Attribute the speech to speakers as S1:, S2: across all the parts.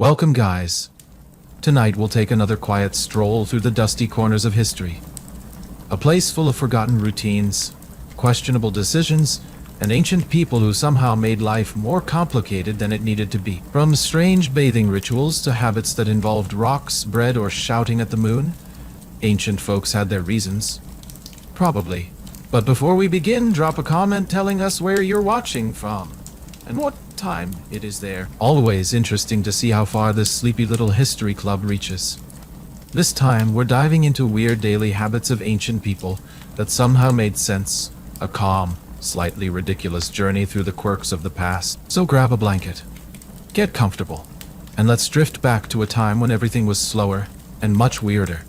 S1: Welcome, guys. Tonight we'll take another quiet stroll through the dusty corners of history. A place full of forgotten routines, questionable decisions, and ancient people who somehow made life more complicated than it needed to be. From strange bathing rituals to habits that involved rocks, bread, or shouting at the moon, ancient folks had their reasons. Probably. But before we begin, drop a comment telling us where you're watching from and what time it is there. Always interesting to see how far this sleepy little history club reaches. This time, we're diving into weird daily habits of ancient people that somehow made sense. A calm, slightly ridiculous journey through the quirks of the past. So grab a blanket, get comfortable, and let's drift back to a time when everything was slower and much weirder.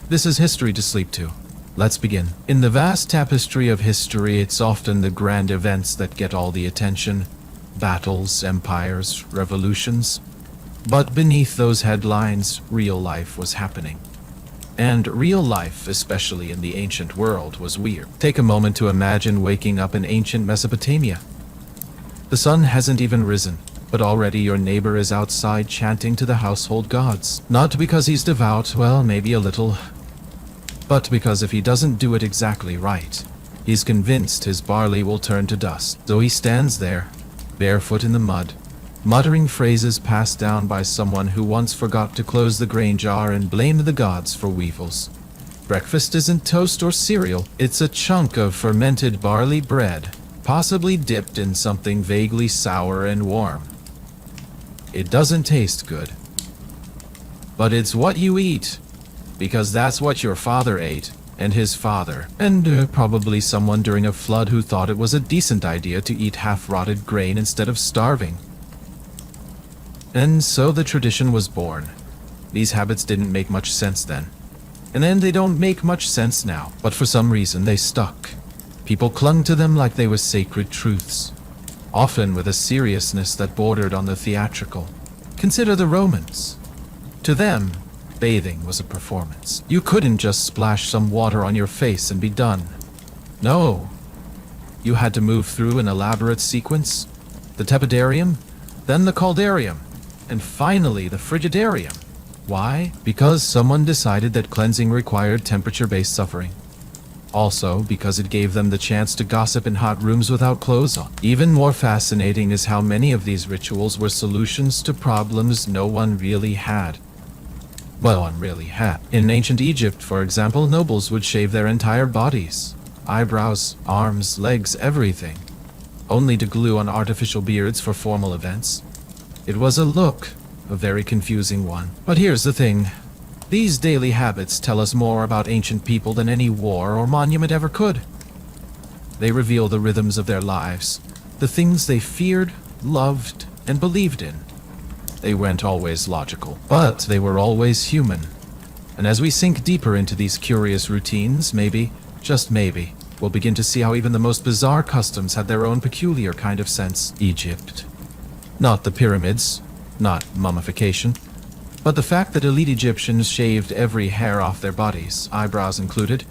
S1: This is history to sleep to. Let's begin. In the vast tapestry of history, it's often the grand events that get all the attention. Battles, empires, revolutions. But beneath those headlines, real life was happening. And real life, especially in the ancient world, was weird. Take a moment to imagine waking up in ancient Mesopotamia. The sun hasn't even risen, but already your neighbor is outside chanting to the household gods. Not because he's devout, well, maybe a little, but because if he doesn't do it exactly right, he's convinced his barley will turn to dust. So he stands there, barefoot in the mud, muttering phrases passed down by someone who once forgot to close the grain jar and blamed the gods for weevils. Breakfast isn't toast or cereal, it's a chunk of fermented barley bread, possibly dipped in something vaguely sour and warm. It doesn't taste good, but it's what you eat, because that's what your father ate, and his father, and probably someone during a flood who thought it was a decent idea to eat half-rotted grain instead of starving. And so the tradition was born. These habits didn't make much sense then. And then they don't make much sense now, but for some reason they stuck. People clung to them like they were sacred truths, often with a seriousness that bordered on the theatrical. Consider the Romans. To them, bathing was a performance. You couldn't just splash some water on your face and be done. No. You had to move through an elaborate sequence. The tepidarium, then the caldarium, and finally the frigidarium. Why? Because someone decided that cleansing required temperature-based suffering. Also, because it gave them the chance to gossip in hot rooms without clothes on. Even more fascinating is how many of these rituals were solutions to problems no one really had. In ancient Egypt, for example, nobles would shave their entire bodies, eyebrows, arms, legs, everything, only to glue on artificial beards for formal events. It was a very confusing one. But here's the thing. These daily habits tell us more about ancient people than any war or monument ever could. They reveal the rhythms of their lives, the things they feared, loved, and believed in. They weren't always logical, but they were always human. And as we sink deeper into these curious routines, maybe, just maybe, we'll begin to see how even the most bizarre customs had their own peculiar kind of sense. Egypt. Not the pyramids, not mummification, but the fact that elite Egyptians shaved every hair off their bodies, eyebrows included,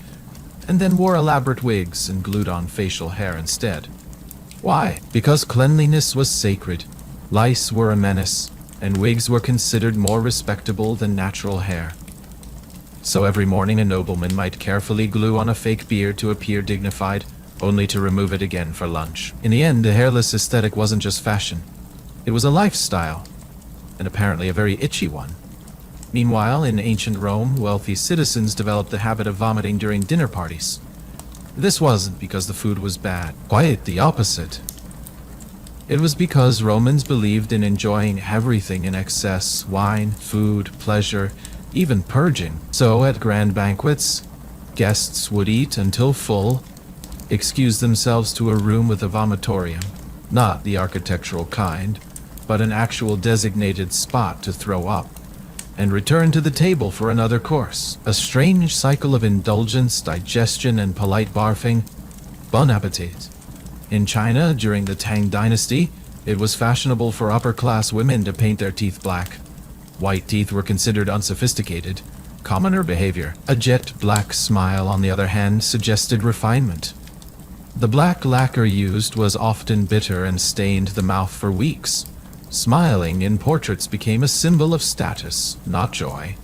S1: and then wore elaborate wigs and glued on facial hair instead. Why? Because cleanliness was sacred, lice were a menace, and wigs were considered more respectable than natural hair. So every morning a nobleman might carefully glue on a fake beard to appear dignified, only to remove it again for lunch. In the end, the hairless aesthetic wasn't just fashion. It was a lifestyle, and apparently a very itchy one. Meanwhile, in ancient Rome, wealthy citizens developed the habit of vomiting during dinner parties. This wasn't because the food was bad, quite the opposite. It was because Romans believed in enjoying everything in excess: wine, food, pleasure, even purging. So at grand banquets, guests would eat until full, excuse themselves to a room with a vomitorium, not the architectural kind, but an actual designated spot to throw up, and return to the table for another course. A strange cycle of indulgence, digestion, and polite barfing. Bon appetit. In China, during the Tang Dynasty, it was fashionable for upper-class women to paint their teeth black. White teeth were considered unsophisticated, commoner behavior. A jet black smile, on the other hand, suggested refinement. The black lacquer used was often bitter and stained the mouth for weeks, Smiling in portraits became a symbol of status, not joy.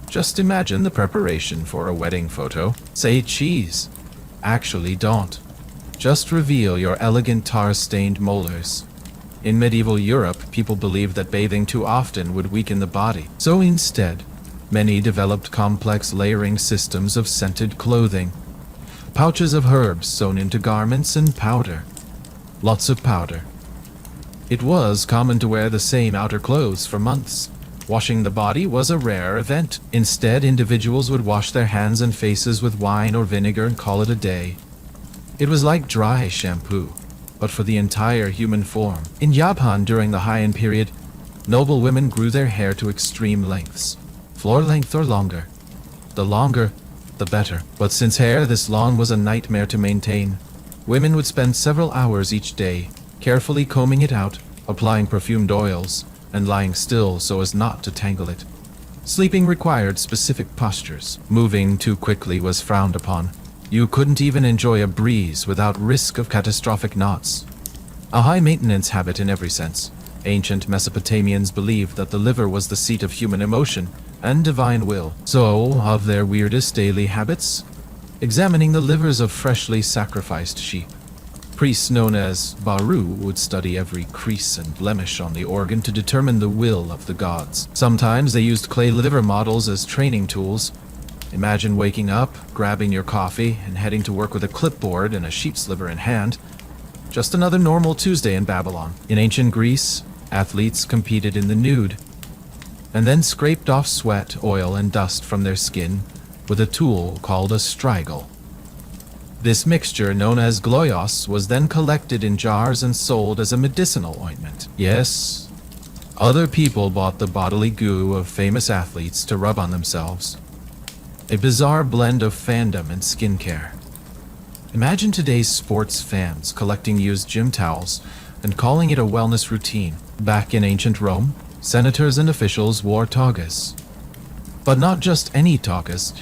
S1: Just imagine the preparation for a wedding photo. Say cheese. Actually, don't. Just reveal your elegant tar-stained molars. In medieval Europe, people believed that bathing too often would weaken the body. So instead, many developed complex layering systems of scented clothing. Pouches of herbs sewn into garments and powder. Lots of powder. It was common to wear the same outer clothes for months. Washing the body was a rare event. Instead, individuals would wash their hands and faces with wine or vinegar and call it a day. It was like dry shampoo, but for the entire human form. In Japan during the Heian period, noble women grew their hair to extreme lengths, floor length or longer. The longer, the better. But since hair this long was a nightmare to maintain, women would spend several hours each day carefully combing it out, applying perfumed oils, and lying still so as not to tangle it. Sleeping required specific postures. Moving too quickly was frowned upon. You couldn't even enjoy a breeze without risk of catastrophic knots. A high-maintenance habit in every sense. Ancient Mesopotamians believed that the liver was the seat of human emotion and divine will. So, of their weirdest daily habits, examining the livers of freshly sacrificed sheep. Priests known as Baru would study every crease and blemish on the organ to determine the will of the gods. Sometimes they used clay liver models as training tools. Imagine waking up, grabbing your coffee, and heading to work with a clipboard and a sheep's liver in hand. Just another normal Tuesday in Babylon. In ancient Greece, athletes competed in the nude, and then scraped off sweat, oil, and dust from their skin with a tool called a strigil. This mixture, known as gloios, was then collected in jars and sold as a medicinal ointment. Yes, other people bought the bodily goo of famous athletes to rub on themselves. A bizarre blend of fandom and skincare. Imagine today's sports fans collecting used gym towels and calling it a wellness routine. Back in ancient Rome, senators and officials wore togas. But not just any togas.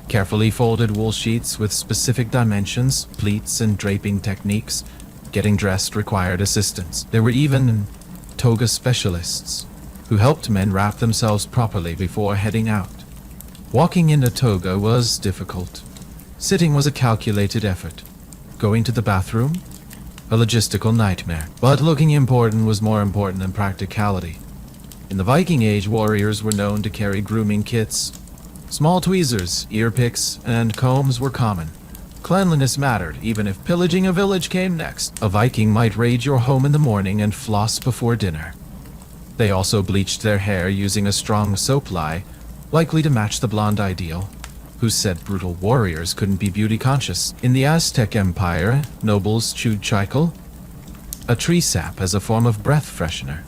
S1: Carefully folded wool sheets with specific dimensions, pleats, and draping techniques. Getting dressed required assistance. There were even toga specialists who helped men wrap themselves properly before heading out. Walking in a toga was difficult. Sitting was a calculated effort. Going to the bathroom? A logistical nightmare. But looking important was more important than practicality. In the Viking Age, warriors were known to carry grooming kits. Small tweezers, ear picks, and combs were common. Cleanliness mattered, even if pillaging a village came next. A Viking might raid your home in the morning and floss before dinner. They also bleached their hair using a strong soap lye, likely to match the blonde ideal. Who said brutal warriors couldn't be beauty conscious? In the Aztec Empire, nobles chewed chicle, a tree sap, as a form of breath freshener.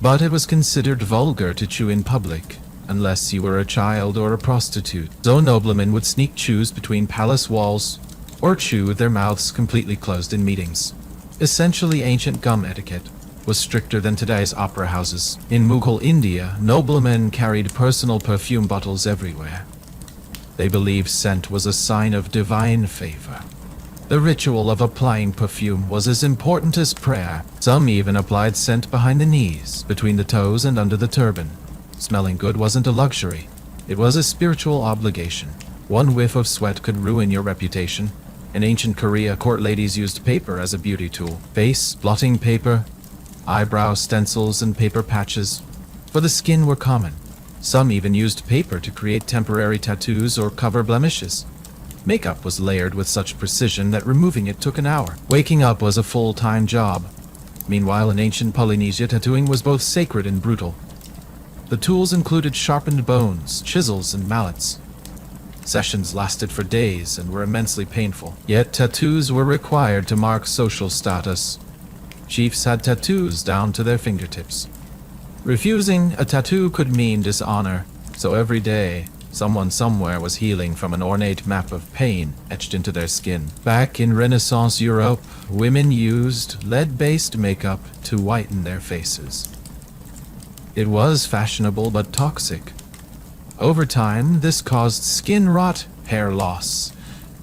S1: But it was considered vulgar to chew in public, unless you were a child or a prostitute. So noblemen would sneak chews between palace walls, or chew with their mouths completely closed in meetings. Essentially, ancient gum etiquette was stricter than today's opera houses. In Mughal India, noblemen carried personal perfume bottles everywhere. They believed scent was a sign of divine favor. The ritual of applying perfume was as important as prayer. Some even applied scent behind the knees, between the toes and under the turban. Smelling good wasn't a luxury. It was a spiritual obligation. One whiff of sweat could ruin your reputation. In ancient Korea, court ladies used paper as a beauty tool. Face, blotting paper, eyebrow stencils, and paper patches for the skin were common. Some even used paper to create temporary tattoos or cover blemishes. Makeup was layered with such precision that removing it took an hour. Waking up was a full-time job. Meanwhile, in ancient Polynesia, tattooing was both sacred and brutal. The tools included sharpened bones, chisels, and mallets. Sessions lasted for days and were immensely painful. Yet tattoos were required to mark social status. Chiefs had tattoos down to their fingertips. Refusing a tattoo could mean dishonor, so every day, someone somewhere was healing from an ornate map of pain etched into their skin. Back in Renaissance Europe, women used lead-based makeup to whiten their faces. It was fashionable but toxic. Over time, this caused skin rot, hair loss,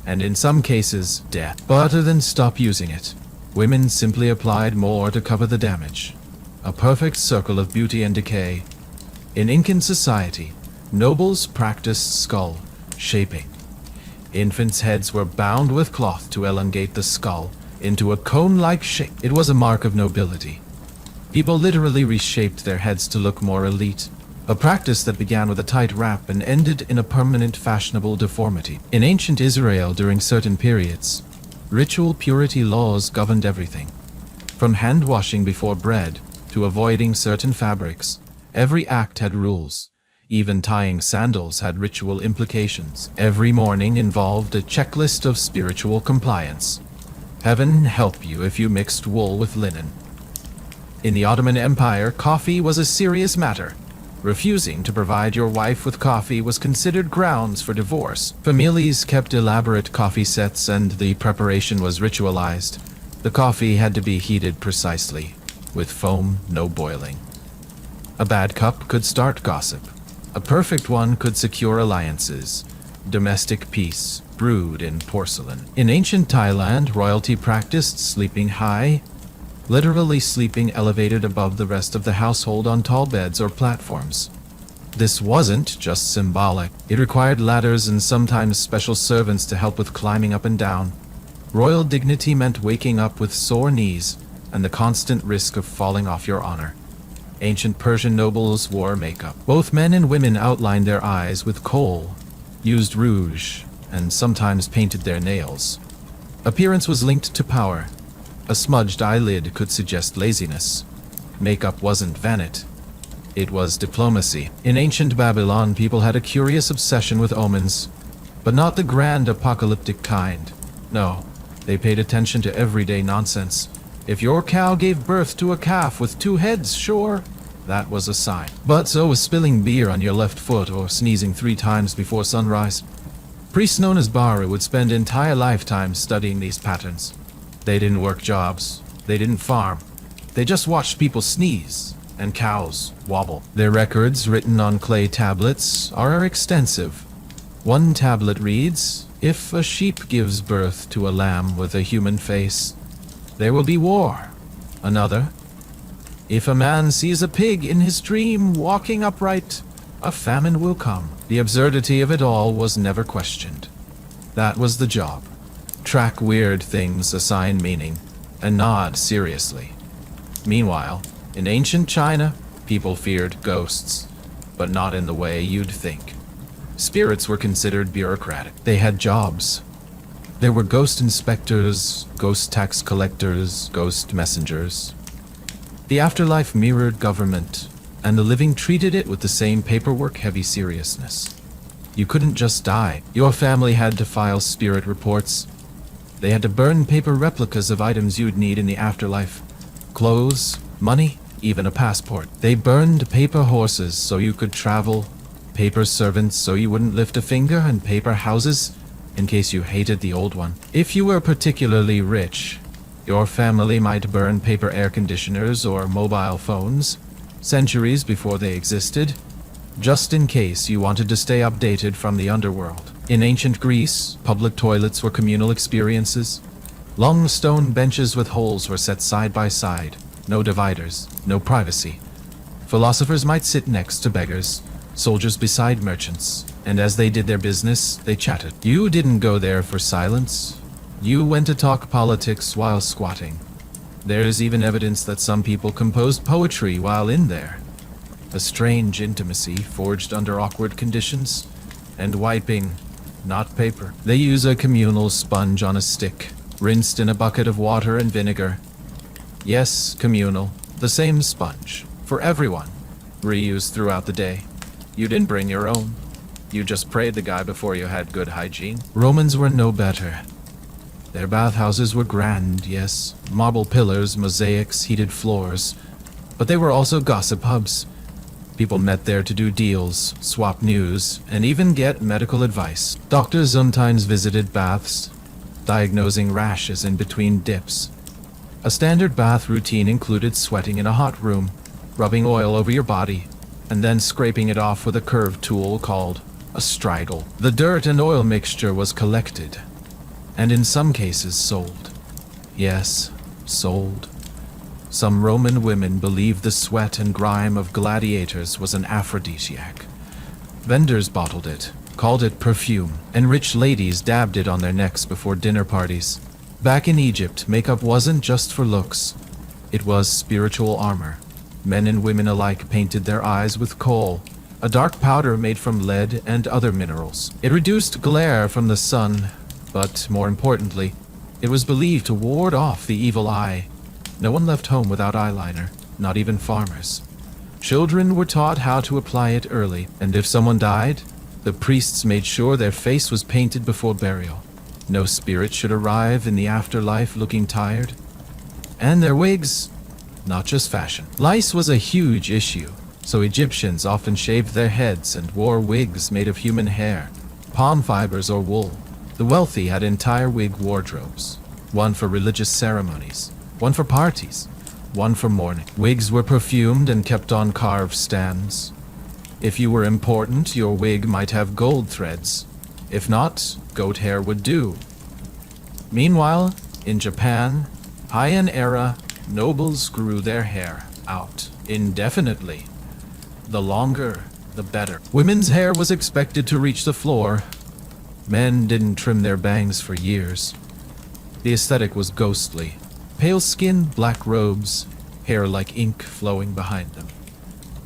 S1: and in some cases, death. But rather than stop using it, women simply applied more to cover the damage. a perfect circle of beauty and decay. In Incan society, nobles practiced skull shaping. Infants' heads were bound with cloth to elongate the skull into a cone-like shape. It was a mark of nobility. People literally reshaped their heads to look more elite, a practice that began with a tight wrap and ended in a permanent fashionable deformity. In ancient Israel during certain periods, ritual purity laws governed everything. From hand-washing before bread to avoiding certain fabrics, every act had rules. Even tying sandals had ritual implications. Every morning involved a checklist of spiritual compliance. Heaven help you if you mixed wool with linen. In the Ottoman Empire, coffee was a serious matter. Refusing to provide your wife with coffee was considered grounds for divorce. Families kept elaborate coffee sets and the preparation was ritualized. The coffee had to be heated precisely, with foam, no boiling. A bad cup could start gossip. A perfect one could secure alliances. Domestic peace brewed in porcelain. In ancient Thailand, royalty practiced sleeping high, literally sleeping elevated above the rest of the household on tall beds or platforms. This wasn't just symbolic. It required ladders and sometimes special servants to help with climbing up and down. Royal dignity meant waking up with sore knees and the constant risk of falling off your honor. Ancient Persian nobles wore makeup. Both men and women outlined their eyes with kohl, used rouge, and sometimes painted their nails. Appearance was linked to power. A smudged eyelid could suggest laziness. Makeup wasn't vanity. It was diplomacy. In ancient Babylon, people had a curious obsession with omens, but not the grand apocalyptic kind. No, they paid attention to everyday nonsense. If your cow gave birth to a calf with 2 heads, sure, that was a sign. But so was spilling beer on your left foot or sneezing 3 times before sunrise. Priests known as Baru would spend entire lifetimes studying these patterns. They didn't work jobs. They didn't farm. They just watched people sneeze and cows wobble. Their records, written on clay tablets, are extensive. One tablet reads, "If a sheep gives birth to a lamb with a human face, there will be war." Another, "If a man sees a pig in his dream walking upright, a famine will come." The absurdity of it all was never questioned. That was the job. Track weird things, assign meaning, and nod seriously. Meanwhile, in ancient China, people feared ghosts, but not in the way you'd think. Spirits were considered bureaucratic. They had jobs. There were ghost inspectors, ghost tax collectors, ghost messengers. The afterlife mirrored government, and the living treated it with the same paperwork-heavy seriousness. You couldn't just die. Your family had to file spirit reports. They had to burn paper replicas of items you'd need in the afterlife. Clothes, money, even a passport. They burned paper horses so you could travel, paper servants so you wouldn't lift a finger, and paper houses in case you hated the old one. If you were particularly rich, your family might burn paper air conditioners or mobile phones centuries before they existed, just in case you wanted to stay updated from the underworld. In ancient Greece, public toilets were communal experiences. Long stone benches with holes were set side by side. No dividers, no privacy. Philosophers might sit next to beggars, soldiers beside merchants, and as they did their business, they chatted. You didn't go there for silence. You went to talk politics while squatting. There's even evidence that some people composed poetry while in there. A strange intimacy forged under awkward conditions, and wiping, not paper. They use a communal sponge on a stick, rinsed in a bucket of water and vinegar. Yes, communal, the same sponge, for everyone, reused throughout the day. You didn't bring your own. You just prayed the guy before you had good hygiene. Romans were no better. Their bathhouses were grand, yes, marble pillars, mosaics, heated floors, but they were also gossip hubs. People met there to do deals, swap news, and even get medical advice. Doctors sometimes visited baths, diagnosing rashes in between dips. A standard bath routine included sweating in a hot room, rubbing oil over your body, and then scraping it off with a curved tool called a striggle. The dirt and oil mixture was collected, and in some cases sold. Yes, sold. Some Roman women believed the sweat and grime of gladiators was an aphrodisiac. Vendors bottled it, called it perfume, and rich ladies dabbed it on their necks before dinner parties. Back in Egypt, makeup wasn't just for looks. It was spiritual armor. Men and women alike painted their eyes with kohl, a dark powder made from lead and other minerals. It reduced glare from the sun, but more importantly, it was believed to ward off the evil eye. No one left home without eyeliner, not even farmers. Children were taught how to apply it early, and if someone died, the priests made sure their face was painted before burial. No spirit should arrive in the afterlife looking tired. And their wigs, not just fashion. Lice was a huge issue, so Egyptians often shaved their heads and wore wigs made of human hair, palm fibers or wool. The wealthy had entire wig wardrobes, one for religious ceremonies, one for parties, one for mourning. Wigs were perfumed and kept on carved stands. If you were important, your wig might have gold threads. If not, goat hair would do. Meanwhile, in Japan, Heian era, nobles grew their hair out indefinitely. The longer, the better. Women's hair was expected to reach the floor. Men didn't trim their bangs for years. The aesthetic was ghostly. Pale skin, black robes, hair like ink flowing behind them.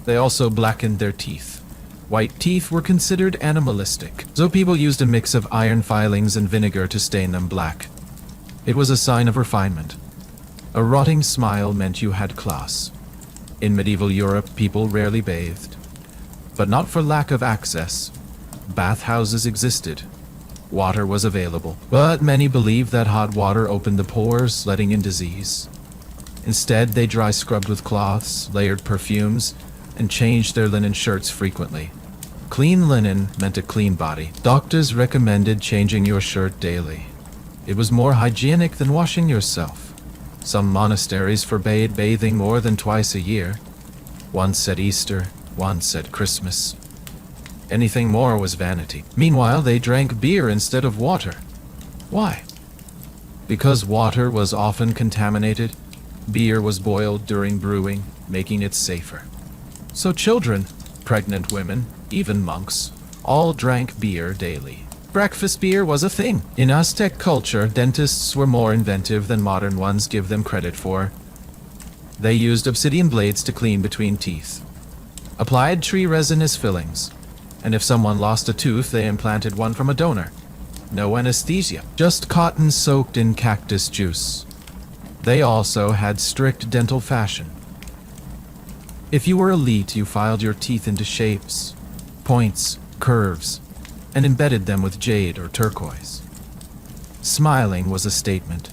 S1: They also blackened their teeth. White teeth were considered animalistic, so people used a mix of iron filings and vinegar to stain them black. It was a sign of refinement. A rotting smile meant you had class. In medieval Europe, people rarely bathed. But not for lack of access. Bathhouses existed. Water was available, but many believed that hot water opened the pores, letting in disease. Instead, they dry scrubbed with cloths, layered perfumes, and changed their linen shirts frequently. Clean linen meant a clean body. Doctors recommended changing your shirt daily. It was more hygienic than washing yourself. Some monasteries forbade bathing more than twice a year. Once at Easter, once at Christmas. Anything more was vanity. Meanwhile, they drank beer instead of water. Why? Because water was often contaminated, beer was boiled during brewing, making it safer. So children, pregnant women, even monks, all drank beer daily. Breakfast beer was a thing. In Aztec culture, dentists were more inventive than modern ones give them credit for. They used obsidian blades to clean between teeth, applied tree resin as fillings, and if someone lost a tooth, they implanted one from a donor. No anesthesia, just cotton soaked in cactus juice. They also had strict dental fashion. If you were elite, you filed your teeth into shapes, points, curves, and embedded them with jade or turquoise. Smiling was a statement.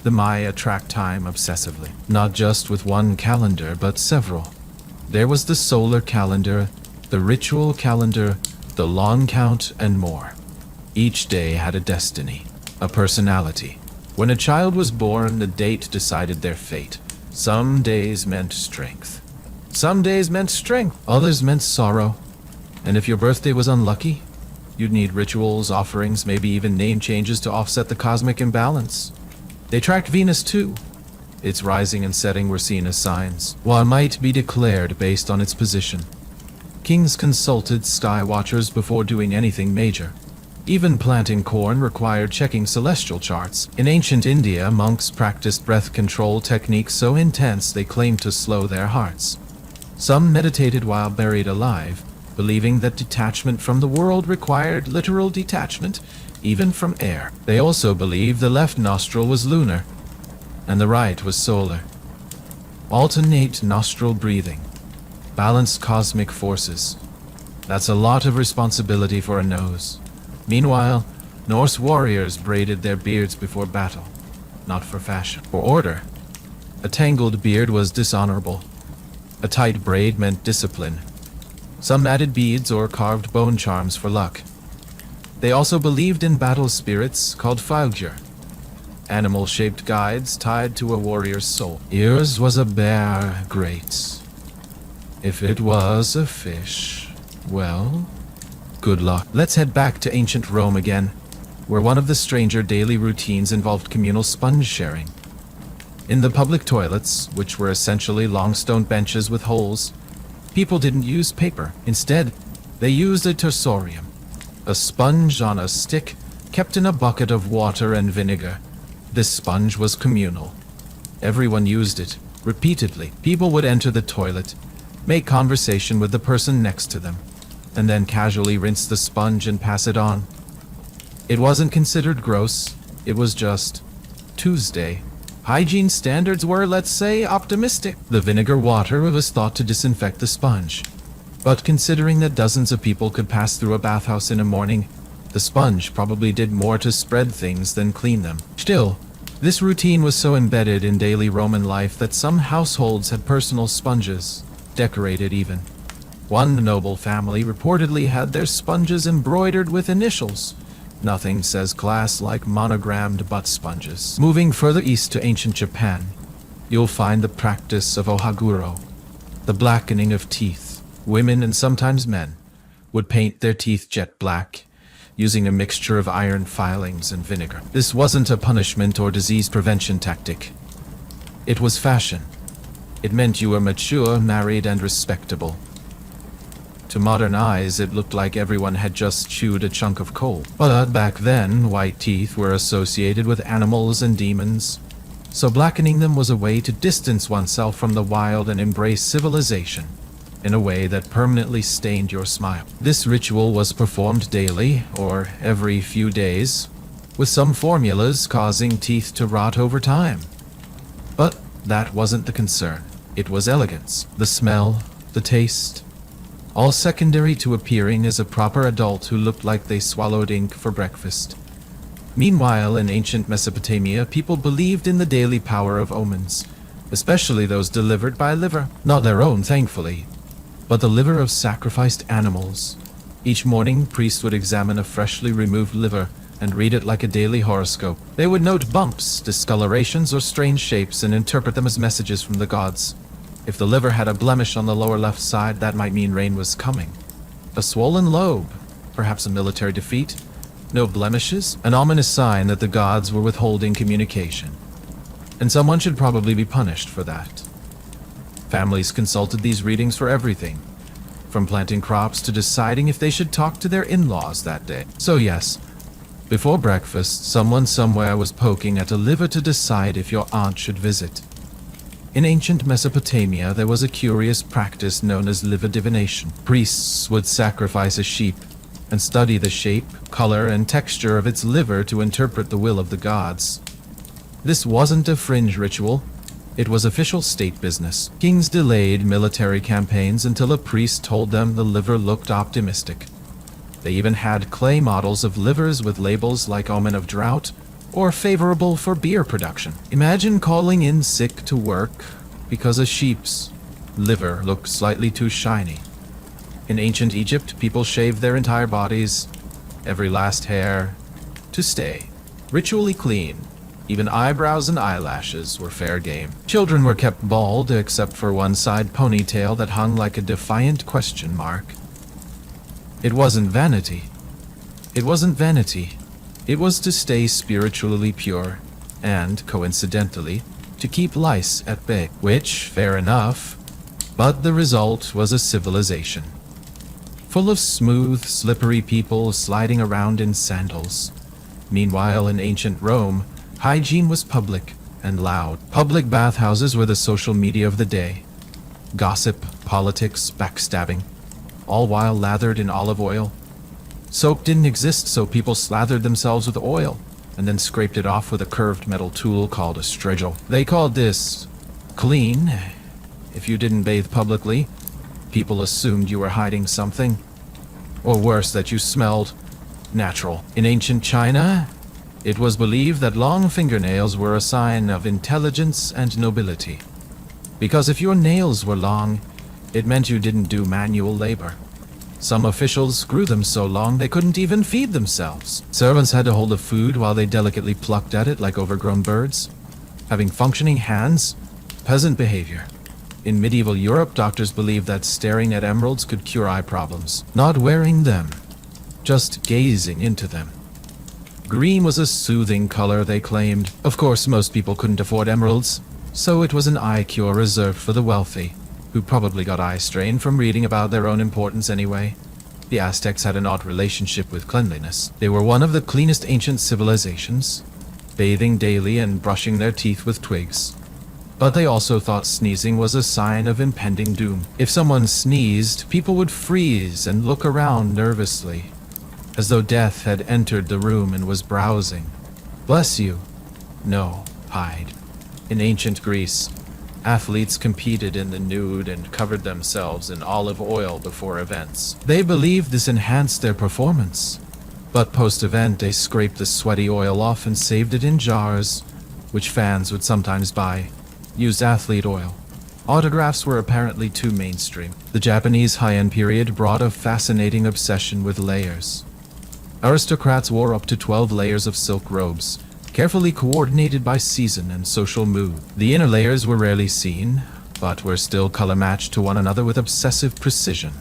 S1: The Maya tracked time obsessively, not just with one calendar, but several. There was the solar calendar, the ritual calendar, the lawn count, and more. Each day had a destiny, a personality. When a child was born, the date decided their fate. Some days meant strength. Some days meant strength, others meant sorrow. And if your birthday was unlucky, you'd need rituals, offerings, maybe even name changes to offset the cosmic imbalance. They tracked Venus too. Its rising and setting were seen as signs. One might be declared based on its position. Kings consulted sky watchers before doing anything major. Even planting corn required checking celestial charts. In ancient India, monks practiced breath control techniques so intense they claimed to slow their hearts. Some meditated while buried alive, believing that detachment from the world required literal detachment, even from air. They also believed the left nostril was lunar, and the right was solar. Alternate nostril breathing. Balanced cosmic forces. That's a lot of responsibility for a nose. Meanwhile, Norse warriors braided their beards before battle, not for fashion, for order. A tangled beard was dishonorable. A tight braid meant discipline. Some added beads or carved bone charms for luck. They also believed in battle spirits called fylgjur, animal-shaped guides tied to a warrior's soul. Yours was a bear, great. If it was a fish, well, good luck. Let's head back to ancient Rome again, where one of the stranger daily routines involved communal sponge sharing. In the public toilets, which were essentially long stone benches with holes, people didn't use paper. Instead, they used a tersorium, a sponge on a stick kept in a bucket of water and vinegar. This sponge was communal. Everyone used it, repeatedly. People would enter the toilet, make conversation with the person next to them, and then casually rinse the sponge and pass it on. It wasn't considered gross, it was just Tuesday. Hygiene standards were, let's say, optimistic. The vinegar water was thought to disinfect the sponge. But considering that dozens of people could pass through a bathhouse in a morning, the sponge probably did more to spread things than clean them. Still, this routine was so embedded in daily Roman life that some households had personal sponges, decorated even. One noble family reportedly had their sponges embroidered with initials. Nothing says class like monogrammed butt sponges. Moving further east to ancient Japan, you'll find the practice of ohaguro, the blackening of teeth. Women and sometimes men would paint their teeth jet black, using a mixture of iron filings and vinegar. This wasn't a punishment or disease prevention tactic. It was fashion. It meant you were mature, married, and respectable. To modern eyes, it looked like everyone had just chewed a chunk of coal. But back then, white teeth were associated with animals and demons, so blackening them was a way to distance oneself from the wild and embrace civilization in a way that permanently stained your smile. This ritual was performed daily, or every few days, with some formulas causing teeth to rot over time. But that wasn't the concern. It was elegance, the smell, the taste, all secondary to appearing as a proper adult who looked like they swallowed ink for breakfast. Meanwhile, in ancient Mesopotamia, people believed in the daily power of omens, especially those delivered by liver. Not their own, thankfully, but the liver of sacrificed animals. Each morning, priests would examine a freshly removed liver and read it like a daily horoscope. They would note bumps, discolorations, or strange shapes and interpret them as messages from the gods. If the liver had a blemish on the lower left side, that might mean rain was coming. A swollen lobe, perhaps a military defeat. No blemishes, an ominous sign that the gods were withholding communication. And someone should probably be punished for that. Families consulted these readings for everything, from planting crops to deciding if they should talk to their in-laws that day. So yes, before breakfast, someone somewhere was poking at a liver to decide if your aunt should visit. In ancient Mesopotamia, there was a curious practice known as liver divination. Priests would sacrifice a sheep and study the shape, color, and texture of its liver to interpret the will of the gods. This wasn't a fringe ritual. It was official state business. Kings delayed military campaigns until a priest told them the liver looked optimistic. They even had clay models of livers with labels like omen of drought or favorable for beer production. Imagine calling in sick to work because a sheep's liver looked slightly too shiny. In ancient Egypt, people shaved their entire bodies, every last hair, to stay ritually clean. Even eyebrows and eyelashes were fair game. Children were kept bald except for one side ponytail that hung like a defiant question mark. It wasn't vanity. It wasn't vanity. It was to stay spiritually pure and, coincidentally, to keep lice at bay, which, fair enough, but the result was a civilization full of smooth, slippery people sliding around in sandals. Meanwhile, in ancient Rome, hygiene was public and loud. Public bathhouses were the social media of the day. Gossip, politics, backstabbing, all while lathered in olive oil. Soap didn't exist, so people slathered themselves with oil and then scraped it off with a curved metal tool called a strigil. They called this clean. If you didn't bathe publicly, people assumed you were hiding something. Or worse, that you smelled natural. In ancient China, it was believed that long fingernails were a sign of intelligence and nobility. Because if your nails were long, it meant you didn't do manual labor. Some officials grew them so long they couldn't even feed themselves. Servants had to hold the food while they delicately plucked at it like overgrown birds. Having functioning hands, peasant behavior. In medieval Europe, doctors believed that staring at emeralds could cure eye problems. Not wearing them, just gazing into them. Green was a soothing color, they claimed. Of course, most people couldn't afford emeralds, So it was an eye cure reserved for the wealthy, who probably got eye strain from reading about their own importance anyway. The Aztecs had an odd relationship with cleanliness. They were one of the cleanest ancient civilizations, bathing daily and brushing their teeth with twigs. But they also thought sneezing was a sign of impending doom. If someone sneezed, people would freeze and look around nervously, as though death had entered the room and was browsing. Bless you. No, hide. In ancient Greece, athletes competed in the nude and covered themselves in olive oil before events. They believed this enhanced their performance. But post-event, they scraped the sweaty oil off and saved it in jars, which fans would sometimes buy. Used athlete oil. Autographs were apparently too mainstream. The Japanese Heian period brought a fascinating obsession with layers. Aristocrats wore up to 12 layers of silk robes, carefully coordinated by season and social mood. The inner layers were rarely seen, but were still color-matched to one another with obsessive precision.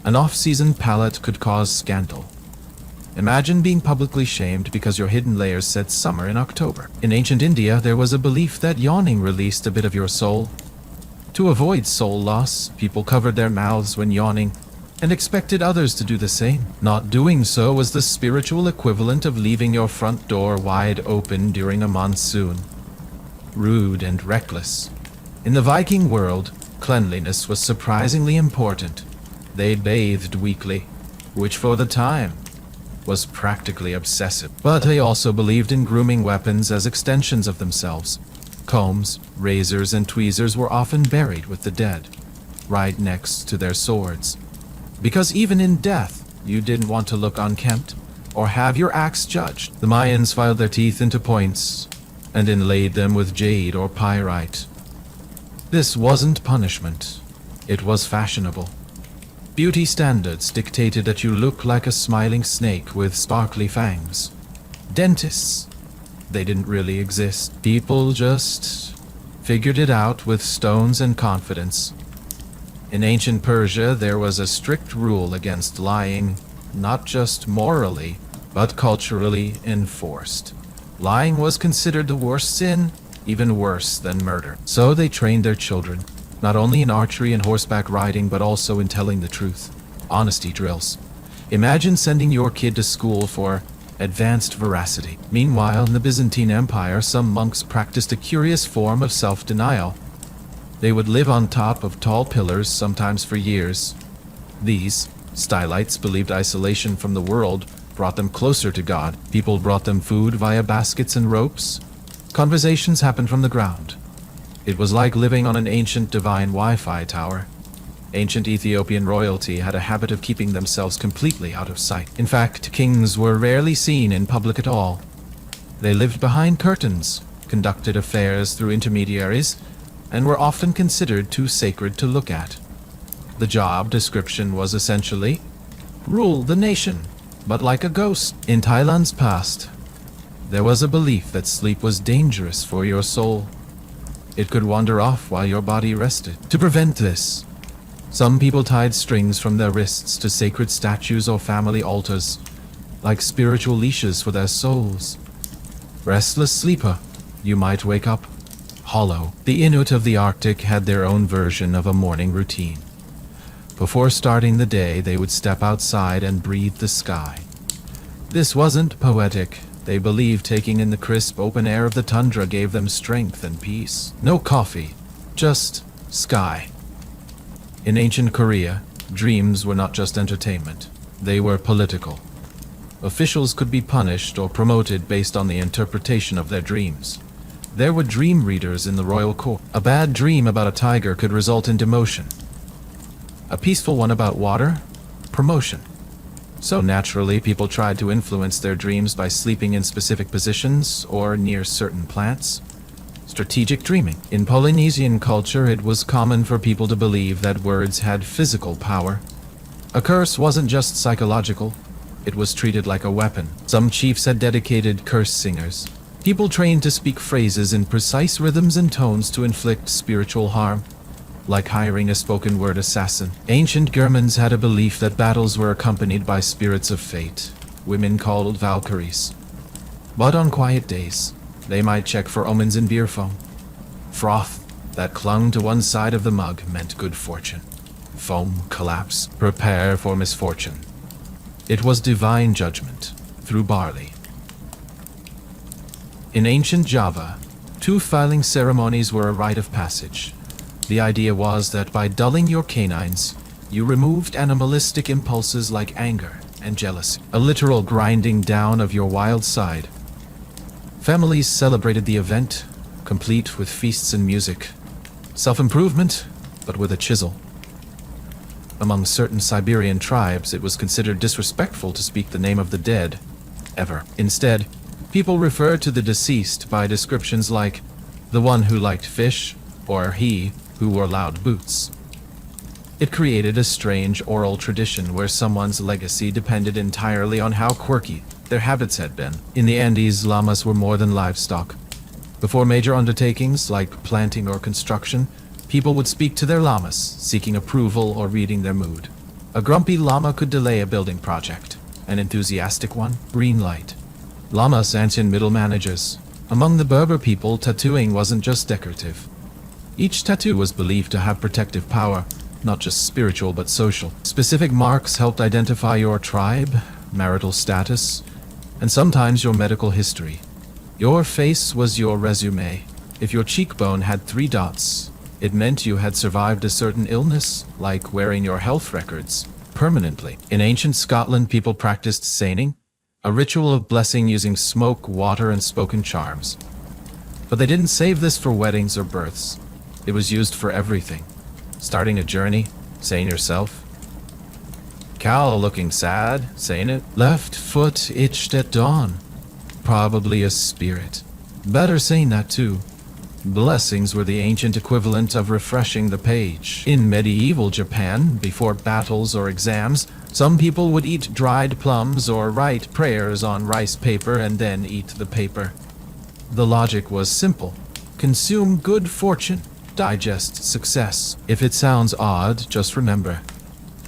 S1: An off-season palette could cause scandal. Imagine being publicly shamed because your hidden layers said summer in October. In ancient India, there was a belief that yawning released a bit of your soul. To avoid soul loss, people covered their mouths when yawning and expected others to do the same. Not doing so was the spiritual equivalent of leaving your front door wide open during a monsoon. Rude and reckless. In the Viking world, cleanliness was surprisingly important. They bathed weekly, which for the time was practically obsessive. But they also believed in grooming weapons as extensions of themselves. Combs, razors, and tweezers were often buried with the dead, right next to their swords. Because even in death, you didn't want to look unkempt or have your acts judged. The Mayans filed their teeth into points and inlaid them with jade or pyrite. This wasn't punishment. It was fashionable. Beauty standards dictated that you look like a smiling snake with sparkly fangs. Dentists, they didn't really exist. People just figured it out with stones and confidence. In ancient Persia, there was a strict rule against lying, not just morally, but culturally enforced. Lying was considered the worst sin, even worse than murder. So they trained their children, not only in archery and horseback riding, but also in telling the truth. Honesty drills. Imagine sending your kid to school for advanced veracity. Meanwhile, in the Byzantine Empire, some monks practiced a curious form of self-denial. They would live on top of tall pillars, sometimes for years. These stylites believed isolation from the world brought them closer to God. People brought them food via baskets and ropes. Conversations happened from the ground. It was like living on an ancient divine Wi-Fi tower. Ancient Ethiopian royalty had a habit of keeping themselves completely out of sight. In fact, kings were rarely seen in public at all. They lived behind curtains, conducted affairs through intermediaries, and were often considered too sacred to look at. The job description was essentially, rule the nation, but like a ghost. In Thailand's past, there was a belief that sleep was dangerous for your soul. It could wander off while your body rested. To prevent this, some people tied strings from their wrists to sacred statues or family altars, like spiritual leashes for their souls. Restless sleeper, you might wake up hollow. The Inuit of the Arctic had their own version of a morning routine. Before starting the day, they would step outside and breathe the sky. This wasn't poetic. They believed taking in the crisp open air of the tundra gave them strength and peace. No coffee, just sky. In ancient Korea, dreams were not just entertainment. They were political. Officials could be punished or promoted based on the interpretation of their dreams. There were dream readers in the royal court. A bad dream about a tiger could result in demotion. A peaceful one about water, promotion. So naturally, people tried to influence their dreams by sleeping in specific positions or near certain plants. Strategic dreaming. In Polynesian culture, it was common for people to believe that words had physical power. A curse wasn't just psychological, it was treated like a weapon. Some chiefs had dedicated curse singers, people trained to speak phrases in precise rhythms and tones to inflict spiritual harm, like hiring a spoken word assassin. Ancient Germans had a belief that battles were accompanied by spirits of fate, women called Valkyries. But on quiet days, they might check for omens in beer foam. Froth that clung to one side of the mug meant good fortune. Foam, collapse, prepare for misfortune. It was divine judgment through barley. In ancient Java, tooth-filing ceremonies were a rite of passage. The idea was that by dulling your canines, you removed animalistic impulses like anger and jealousy, a literal grinding down of your wild side. Families celebrated the event, complete with feasts and music. Self-improvement, but with a chisel. Among certain Siberian tribes, it was considered disrespectful to speak the name of the dead, ever. Instead, people referred to the deceased by descriptions like the one who liked fish, or he who wore loud boots. It created a strange oral tradition where someone's legacy depended entirely on how quirky their habits had been. In the Andes, llamas were more than livestock. Before major undertakings like planting or construction, people would speak to their llamas, seeking approval or reading their mood. A grumpy llama could delay a building project. An enthusiastic one, green light. Llamas, ancient middle managers. Among the Berber people, tattooing wasn't just decorative. Each tattoo was believed to have protective power, not just spiritual but social. Specific marks helped identify your tribe, marital status, and sometimes your medical history. Your face was your resume. If your cheekbone had 3 dots, it meant you had survived a certain illness, like wearing your health records permanently. In ancient Scotland, people practiced seining, a ritual of blessing using smoke, water, and spoken charms. But they didn't save this for weddings or births. It was used for everything. Starting a journey, saying yourself. Cal looking sad, saying it. Left foot itched at dawn. Probably a spirit. Better saying that too. Blessings were the ancient equivalent of refreshing the page. In medieval Japan, before battles or exams, some people would eat dried plums or write prayers on rice paper and then eat the paper. The logic was simple. Consume good fortune, digest success. If it sounds odd, just remember.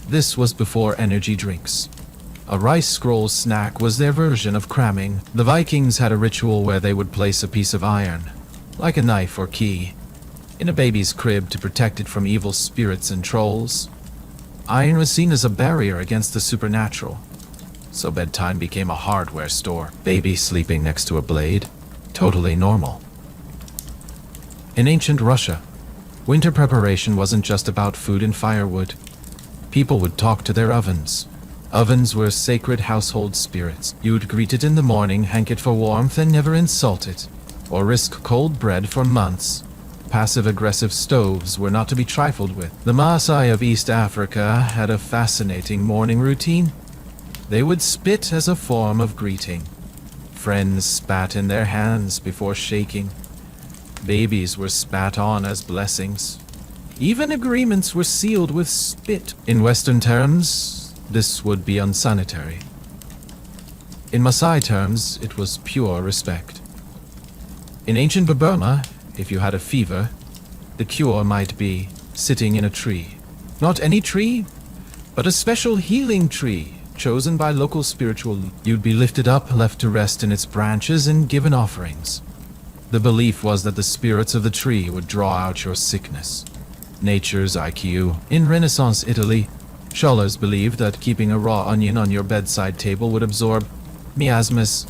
S1: This was before energy drinks. A rice scroll snack was their version of cramming. The Vikings had a ritual where they would place a piece of iron, like a knife or key, in a baby's crib to protect it from evil spirits and trolls. Iron was seen as a barrier against the supernatural, so bedtime became a hardware store. Baby sleeping next to a blade, totally normal. In ancient Russia, winter preparation wasn't just about food and firewood. People would talk to their ovens. Ovens were sacred household spirits. You'd greet it in the morning, hank it for warmth, and never insult it, or risk cold bread for months. Passive-aggressive stoves were not to be trifled with. The Maasai of East Africa had a fascinating morning routine. They would spit as a form of greeting. Friends spat in their hands before shaking. Babies were spat on as blessings. Even agreements were sealed with spit. In Western terms, this would be unsanitary. In Maasai terms, it was pure respect. In ancient Burma, if you had a fever, the cure might be sitting in a tree. Not any tree, but a special healing tree chosen by local spiritual leaders. You'd be lifted up, left to rest in its branches, and given offerings. The belief was that the spirits of the tree would draw out your sickness. Nature's IQ. In Renaissance Italy, scholars believed that keeping a raw onion on your bedside table would absorb miasmas,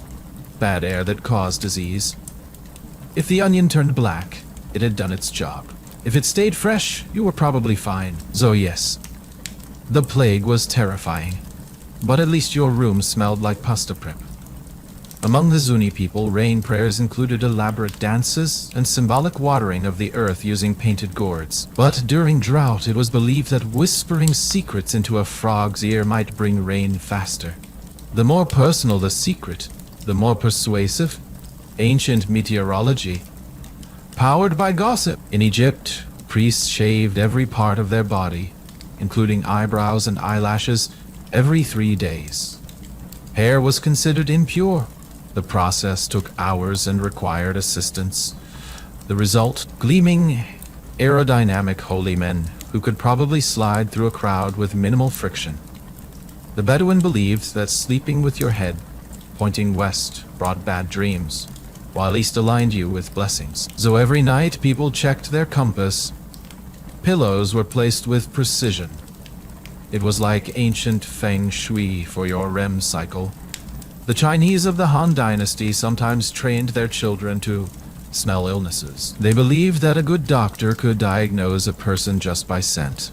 S1: bad air that caused disease. If the onion turned black, it had done its job. If it stayed fresh, you were probably fine. So yes, the plague was terrifying, but at least your room smelled like pasta prep. Among the Zuni people, rain prayers included elaborate dances and symbolic watering of the earth using painted gourds. But during drought, it was believed that whispering secrets into a frog's ear might bring rain faster. The more personal the secret, the more persuasive. Ancient meteorology. Powered by gossip. In Egypt, priests shaved every part of their body, including eyebrows and eyelashes, every 3 days. Hair was considered impure. The process took hours and required assistance. The result, gleaming, aerodynamic holy men who could probably slide through a crowd with minimal friction. The Bedouin believed that sleeping with your head pointing west brought bad dreams, while east aligned you with blessings. So every night people checked their compass. Pillows were placed with precision. It was like ancient feng shui for your REM cycle. The Chinese of the Han Dynasty sometimes trained their children to smell illnesses. They believed that a good doctor could diagnose a person just by scent.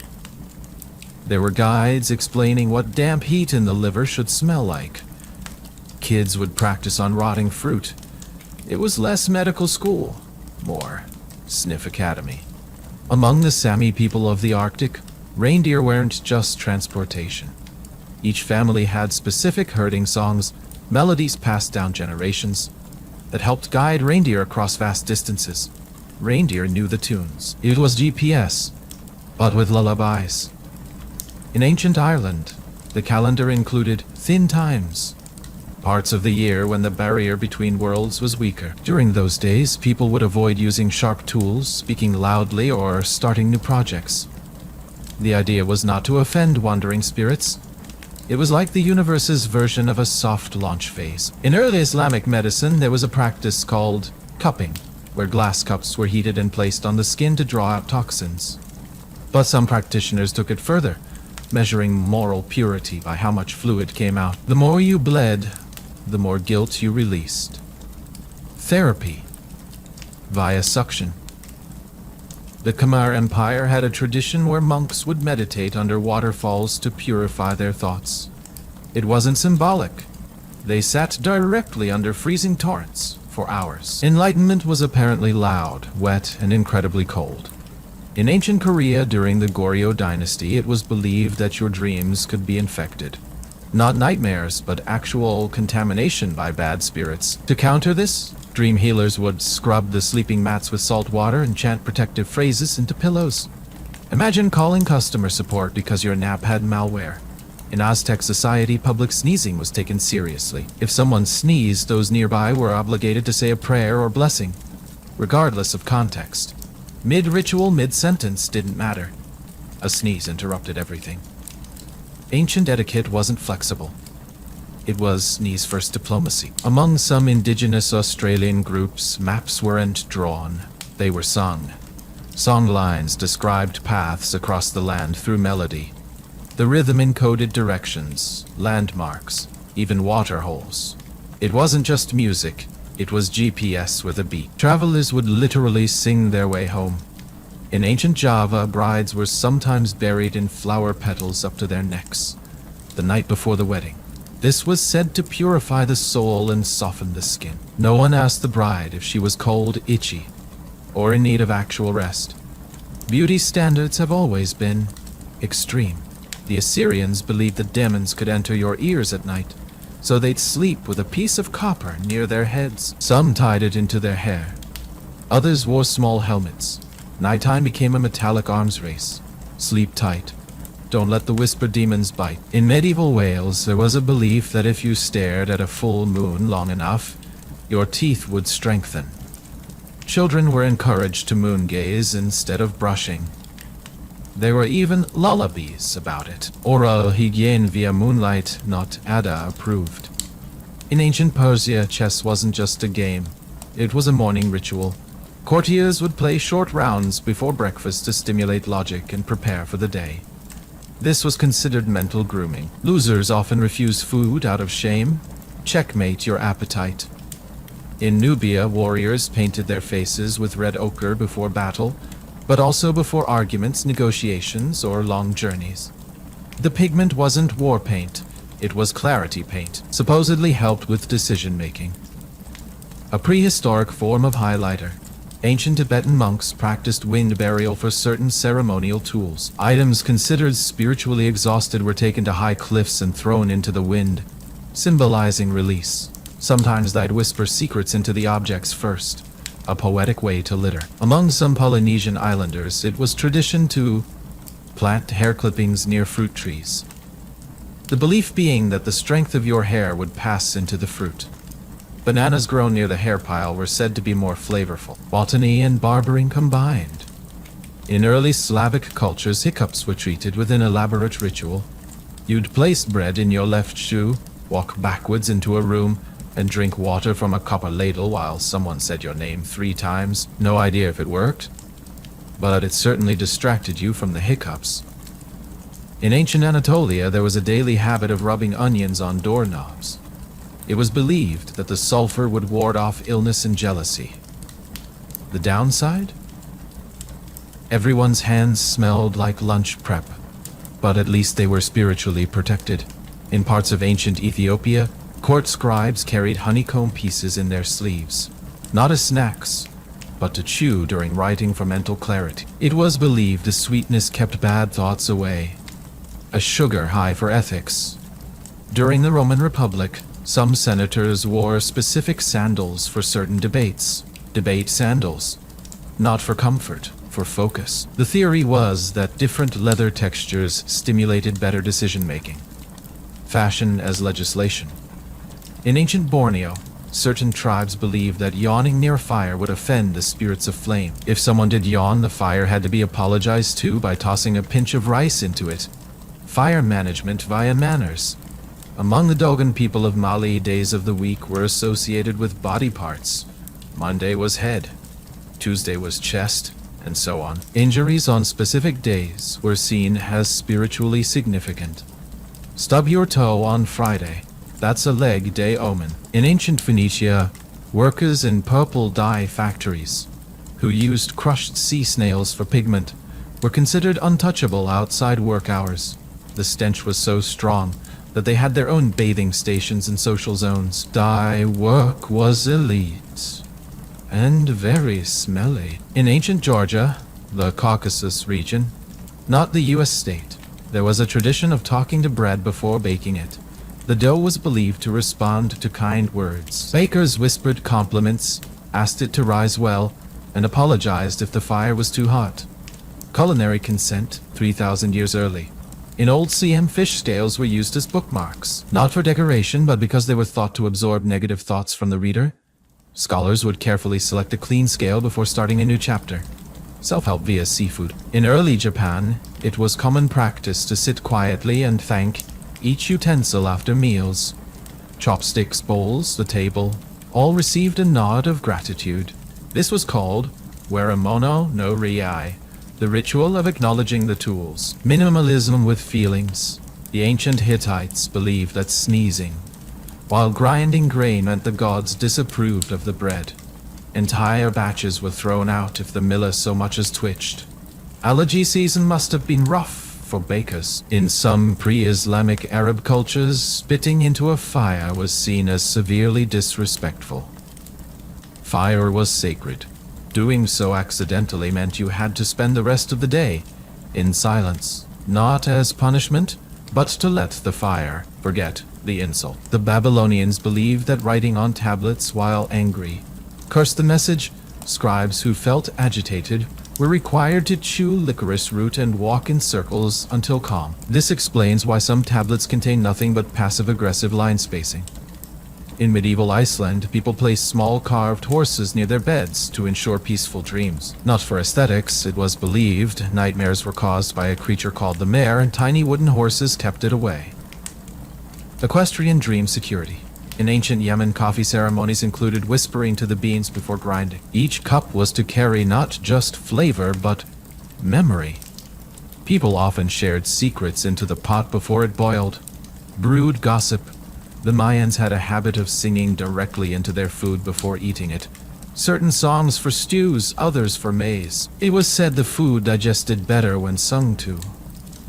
S1: There were guides explaining what damp heat in the liver should smell like. Kids would practice on rotting fruit. It was less medical school, more sniff academy. Among the Sami people of the Arctic, reindeer weren't just transportation. Each family had specific herding songs, melodies passed down generations, that helped guide reindeer across vast distances. Reindeer knew the tunes. It was GPS, but with lullabies. In ancient Ireland, the calendar included thin times, parts of the year when the barrier between worlds was weaker. During those days, people would avoid using sharp tools, speaking loudly, or starting new projects. The idea was not to offend wandering spirits. It was like the universe's version of a soft launch phase. In early Islamic medicine, there was a practice called cupping, where glass cups were heated and placed on the skin to draw out toxins. But some practitioners took it further, measuring moral purity by how much fluid came out. The more you bled, the more guilt you released. Therapy via suction. The Khmer Empire had a tradition where monks would meditate under waterfalls to purify their thoughts. It wasn't symbolic. They sat directly under freezing torrents for hours. Enlightenment was apparently loud, wet, and incredibly cold. In ancient Korea during the Goryeo dynasty, it was believed that your dreams could be infected. Not nightmares, but actual contamination by bad spirits. To counter this, dream healers would scrub the sleeping mats with salt water and chant protective phrases into pillows. Imagine calling customer support because your nap had malware. In Aztec society, public sneezing was taken seriously. If someone sneezed, those nearby were obligated to say a prayer or blessing, regardless of context. Mid-ritual, mid-sentence didn't matter. A sneeze interrupted everything. Ancient etiquette wasn't flexible. It was sneeze-first diplomacy. Among some indigenous Australian groups, maps weren't drawn, they were sung. Song lines described paths across the land through melody. The rhythm encoded directions, landmarks, even water holes. It wasn't just music. It was GPS with a beat. Travelers would literally sing their way home. In ancient Java, brides were sometimes buried in flower petals up to their necks, the night before the wedding. This was said to purify the soul and soften the skin. No one asked the bride if she was cold, itchy, or in need of actual rest. Beauty standards have always been extreme. The Assyrians believed that demons could enter your ears at night, so they'd sleep with a piece of copper near their heads. Some tied it into their hair. Others wore small helmets. Nighttime became a metallic arms race. Sleep tight. Don't let the whisper demons bite. In medieval Wales, there was a belief that if you stared at a full moon long enough, your teeth would strengthen. Children were encouraged to moon gaze instead of brushing. There were even lullabies about it. Oral hygiene via moonlight, not Ada approved. In ancient Persia, chess wasn't just a game. It was a morning ritual. Courtiers would play short rounds before breakfast to stimulate logic and prepare for the day. This was considered mental grooming. Losers often refuse food out of shame. Checkmate your appetite. In Nubia, warriors painted their faces with red ochre before battle, but also before arguments, negotiations, or long journeys. The pigment wasn't war paint, it was clarity paint, supposedly helped with decision-making. A prehistoric form of highlighter. Ancient Tibetan monks practiced wind burial for certain ceremonial tools. Items considered spiritually exhausted were taken to high cliffs and thrown into the wind, symbolizing release. Sometimes they'd whisper secrets into the objects first, a poetic way to litter. Among some Polynesian islanders, it was tradition to plant hair clippings near fruit trees. The belief being that the strength of your hair would pass into the fruit. Bananas grown near the hair pile were said to be more flavorful. Botany and barbering combined. In early Slavic cultures, hiccups were treated with an elaborate ritual. You'd place bread in your left shoe, walk backwards into a room, and drink water from a copper ladle while someone said your name 3 times. No idea if it worked, but it certainly distracted you from the hiccups. In ancient Anatolia, there was a daily habit of rubbing onions on doorknobs. It was believed that the sulfur would ward off illness and jealousy. The downside? Everyone's hands smelled like lunch prep, but at least they were spiritually protected. In parts of ancient Ethiopia, court scribes carried honeycomb pieces in their sleeves, not as snacks, but to chew during writing for mental clarity. It was believed the sweetness kept bad thoughts away, a sugar high for ethics. During the Roman Republic, some senators wore specific sandals for certain debates. Debate sandals, not for comfort, for focus. The theory was that different leather textures stimulated better decision-making. Fashion as legislation. In ancient Borneo, certain tribes believed that yawning near a fire would offend the spirits of flame. If someone did yawn, the fire had to be apologized to by tossing a pinch of rice into it. Fire management via manners. Among the Dogon people of Mali, days of the week were associated with body parts. Monday was head, Tuesday was chest, and so on. Injuries on specific days were seen as spiritually significant. Stub your toe on Friday. That's a leg day omen. In ancient Phoenicia, workers in purple dye factories, who used crushed sea snails for pigment, were considered untouchable outside work hours. The stench was so strong that they had their own bathing stations and social zones. Dye work was elite, and very smelly. In ancient Georgia, the Caucasus region, not the U.S. state, there was a tradition of talking to bread before baking it. The dough was believed to respond to kind words. Bakers whispered compliments, asked it to rise well, and apologized if the fire was too hot. Culinary consent, 3,000 years early. In Old CM, fish scales were used as bookmarks, not for decoration, but because they were thought to absorb negative thoughts from the reader. Scholars would carefully select a clean scale before starting a new chapter. Self-help via seafood. In early Japan, it was common practice to sit quietly and thank each utensil after meals. Chopsticks, bowls, the table, all received a nod of gratitude. This was called Waramono no Riai, the ritual of acknowledging the tools. Minimalism with feelings. The ancient Hittites believed that sneezing, while grinding grain, meant the gods disapproved of the bread. Entire batches were thrown out if the miller so much as twitched. Allergy season must have been rough for bakers. In some pre-Islamic Arab cultures, spitting into a fire was seen as severely disrespectful. Fire was sacred. Doing so accidentally meant you had to spend the rest of the day in silence, not as punishment, but to let the fire forget the insult. The Babylonians believed that writing on tablets while angry cursed the message. Scribes who felt agitated were required to chew licorice root and walk in circles until calm. This explains why some tablets contain nothing but passive-aggressive line spacing. In medieval Iceland, people placed small carved horses near their beds to ensure peaceful dreams. Not for aesthetics, it was believed nightmares were caused by a creature called the mare, and tiny wooden horses kept it away. Equestrian dream security. In ancient Yemen, coffee ceremonies included whispering to the beans before grinding. Each cup was to carry not just flavor, but memory. People often shared secrets into the pot before it boiled. Brewed gossip. The Mayans had a habit of singing directly into their food before eating it. Certain songs for stews, others for maize. It was said the food digested better when sung to.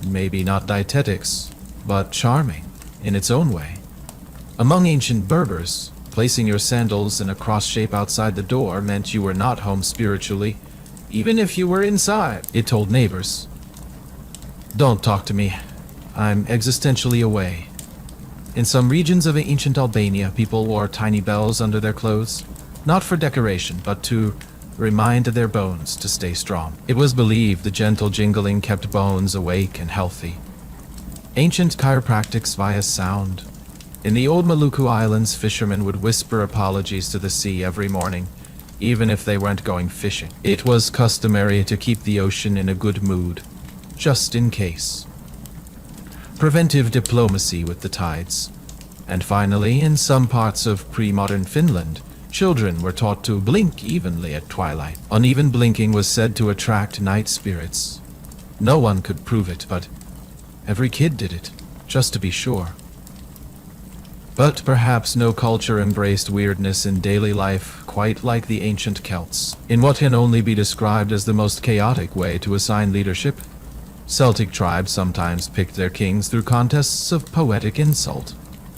S1: Maybe not dietetics, but charming in its own way. Among ancient Berbers, placing your sandals in a cross shape outside the door meant you were not home spiritually, even if you were inside. It told neighbors, "Don't talk to me. I'm existentially away." In some regions of ancient Albania, people wore tiny bells under their clothes, not for decoration, but to remind their bones to stay strong. It was believed the gentle jingling kept bones awake and healthy. Ancient chiropractics via sound. In the old Maluku Islands, fishermen would whisper apologies to the sea every morning, even if they weren't going fishing. It was customary to keep the ocean in a good mood, just in case. Preventive diplomacy with the tides. And finally, in some parts of pre-modern Finland, children were taught to blink evenly at twilight. Uneven blinking was said to attract night spirits. No one could prove it, but every kid did it, just to be sure. But perhaps no culture embraced weirdness in daily life quite like the ancient Celts. In what can only be described as the most chaotic way to assign leadership, Celtic tribes sometimes picked their kings through contests of poetic insult.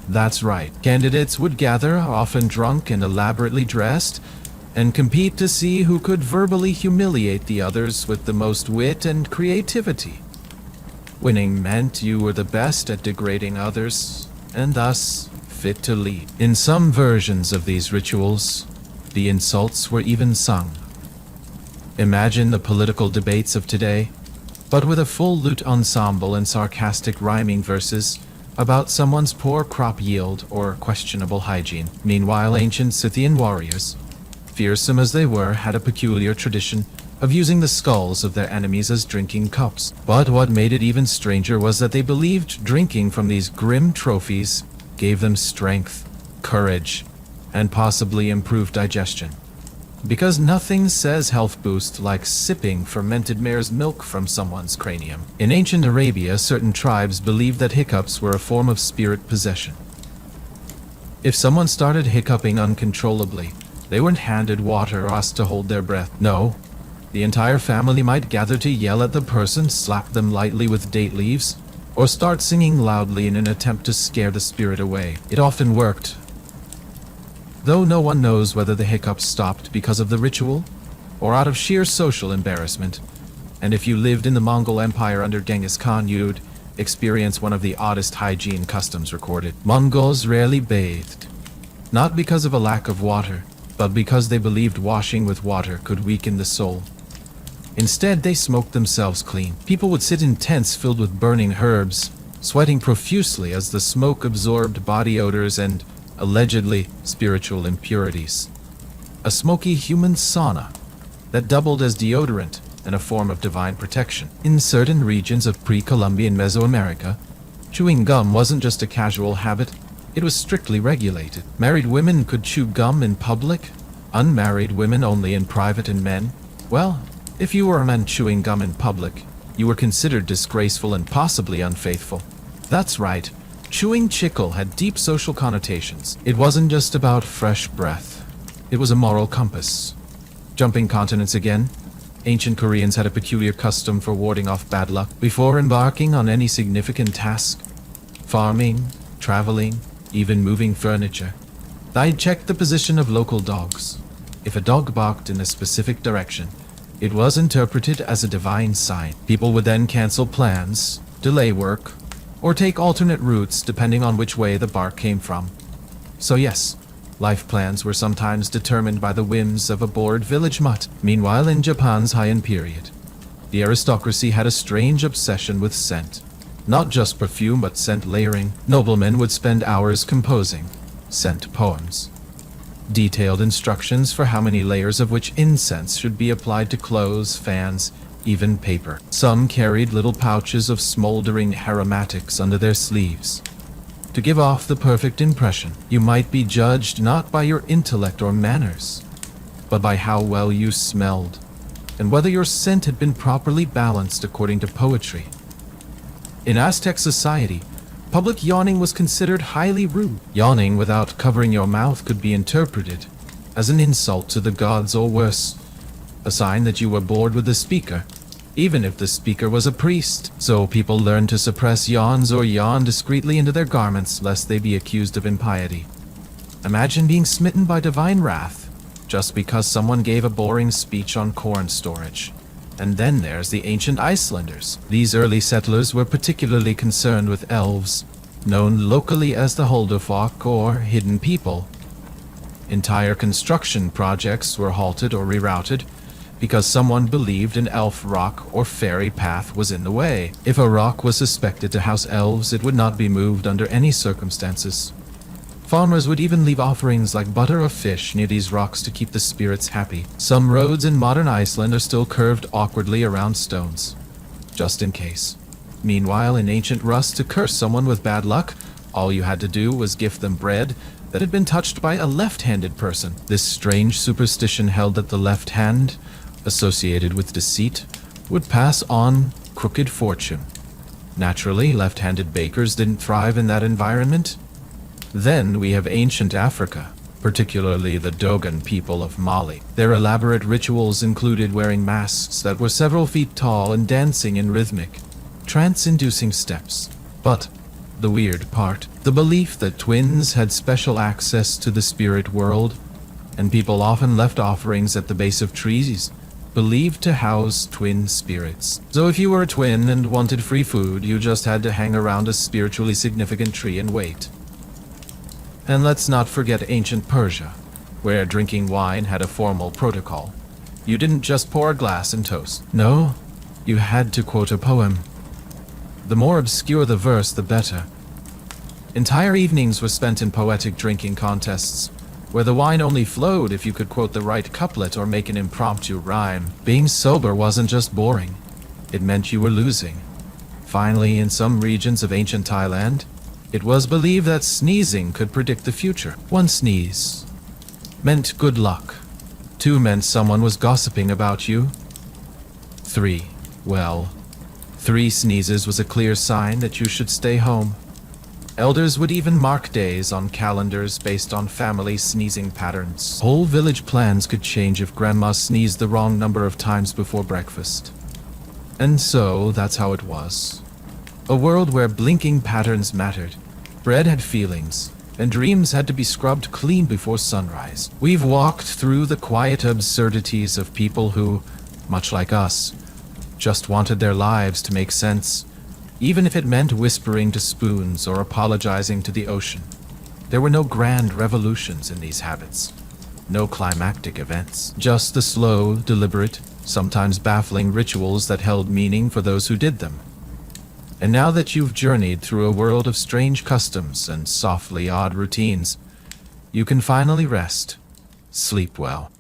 S1: That's right, candidates would gather, often drunk and elaborately dressed, and compete to see who could verbally humiliate the others with the most wit and creativity. Winning meant you were the best at degrading others, and thus fit to lead. In some versions of these rituals, the insults were even sung. Imagine the political debates of today, but with a full lute ensemble and sarcastic rhyming verses about someone's poor crop yield or questionable hygiene. Meanwhile, ancient Scythian warriors, fearsome as they were, had a peculiar tradition of using the skulls of their enemies as drinking cups. But what made it even stranger was that they believed drinking from these grim trophies gave them strength, courage, and possibly improved digestion. Because nothing says health boost like sipping fermented mare's milk from someone's cranium. In ancient Arabia, certain tribes believed that hiccups were a form of spirit possession. If someone started hiccuping uncontrollably, they weren't handed water or asked to hold their breath. No, the entire family might gather to yell at the person, slap them lightly with date leaves, or start singing loudly in an attempt to scare the spirit away. It often worked, though no one knows whether the hiccups stopped because of the ritual or out of sheer social embarrassment. And if you lived in the Mongol Empire under Genghis Khan, you'd experience one of the oddest hygiene customs recorded. Mongols rarely bathed, not because of a lack of water, but because they believed washing with water could weaken the soul. Instead, they smoked themselves clean. People would sit in tents filled with burning herbs, sweating profusely as the smoke absorbed body odors and allegedly spiritual impurities. A smoky human sauna that doubled as deodorant and a form of divine protection. In certain regions of pre-Columbian Mesoamerica, chewing gum wasn't just a casual habit, it was strictly regulated. Married women could chew gum in public, unmarried women only in private, and men, well, if you were a man chewing gum in public, you were considered disgraceful and possibly unfaithful. That's right. Chewing chicle had deep social connotations. It wasn't just about fresh breath. It was a moral compass. Jumping continents again, ancient Koreans had a peculiar custom for warding off bad luck before embarking on any significant task. Farming, traveling, even moving furniture. They'd check the position of local dogs. If a dog barked in a specific direction, it was interpreted as a divine sign. People would then cancel plans, delay work, or take alternate routes depending on which way the bark came from. So yes, life plans were sometimes determined by the whims of a bored village mutt. Meanwhile, in Japan's Heian period, the aristocracy had a strange obsession with scent. Not just perfume, but scent layering. Noblemen would spend hours composing scent poems. Detailed instructions for how many layers of which incense should be applied to clothes, fans, even paper. Some carried little pouches of smoldering aromatics under their sleeves. To give off the perfect impression, you might be judged not by your intellect or manners, but by how well you smelled, and whether your scent had been properly balanced according to poetry. In Aztec society, public yawning was considered highly rude. Yawning without covering your mouth could be interpreted as an insult to the gods, or worse, a sign that you were bored with the speaker, even if the speaker was a priest. So people learned to suppress yawns or yawn discreetly into their garments lest they be accused of impiety. Imagine being smitten by divine wrath just because someone gave a boring speech on corn storage. And then there's the ancient Icelanders. These early settlers were particularly concerned with elves, known locally as the Huldufolk or hidden people. Entire construction projects were halted or rerouted because someone believed an elf rock or fairy path was in the way. If a rock was suspected to house elves, it would not be moved under any circumstances. Farmers would even leave offerings like butter or fish near these rocks to keep the spirits happy. Some roads in modern Iceland are still curved awkwardly around stones, just in case. Meanwhile, in ancient Rus, to curse someone with bad luck All you had to do was give them bread that had been touched by a left-handed person. This strange superstition held that the left hand, associated with deceit, would pass on crooked fortune. Naturally, left-handed bakers didn't thrive in that environment. Then we have ancient Africa, particularly the Dogon people of Mali. Their elaborate rituals included wearing masks that were several feet tall and dancing in rhythmic, trance-inducing steps. But the weird part, the belief that twins had special access to the spirit world, and people often left offerings at the base of trees, believed to house twin spirits. So if you were a twin and wanted free food, you just had to hang around a spiritually significant tree and wait. And let's not forget ancient Persia, where drinking wine had a formal protocol. You didn't just pour a glass and toast. No, you had to quote a poem. The more obscure the verse, the better. Entire evenings were spent in poetic drinking contests, where the wine only flowed if you could quote the right couplet or make an impromptu rhyme. Being sober wasn't just boring, it meant you were losing. Finally, in some regions of ancient Thailand, it was believed that sneezing could predict the future. 1 sneeze meant good luck. 2 meant someone was gossiping about you. 3, well, 3 sneezes was a clear sign that you should stay home. Elders would even mark days on calendars based on family sneezing patterns. Whole village plans could change if grandma sneezed the wrong number of times before breakfast. And so, that's how it was. A world where blinking patterns mattered. Bread had feelings, and dreams had to be scrubbed clean before sunrise. We've walked through the quiet absurdities of people who, much like us, just wanted their lives to make sense, even if it meant whispering to spoons or apologizing to the ocean. There were no grand revolutions in these habits, no climactic events, just the slow, deliberate, sometimes baffling rituals that held meaning for those who did them. And now that you've journeyed through a world of strange customs and softly odd routines, you can finally rest, sleep well.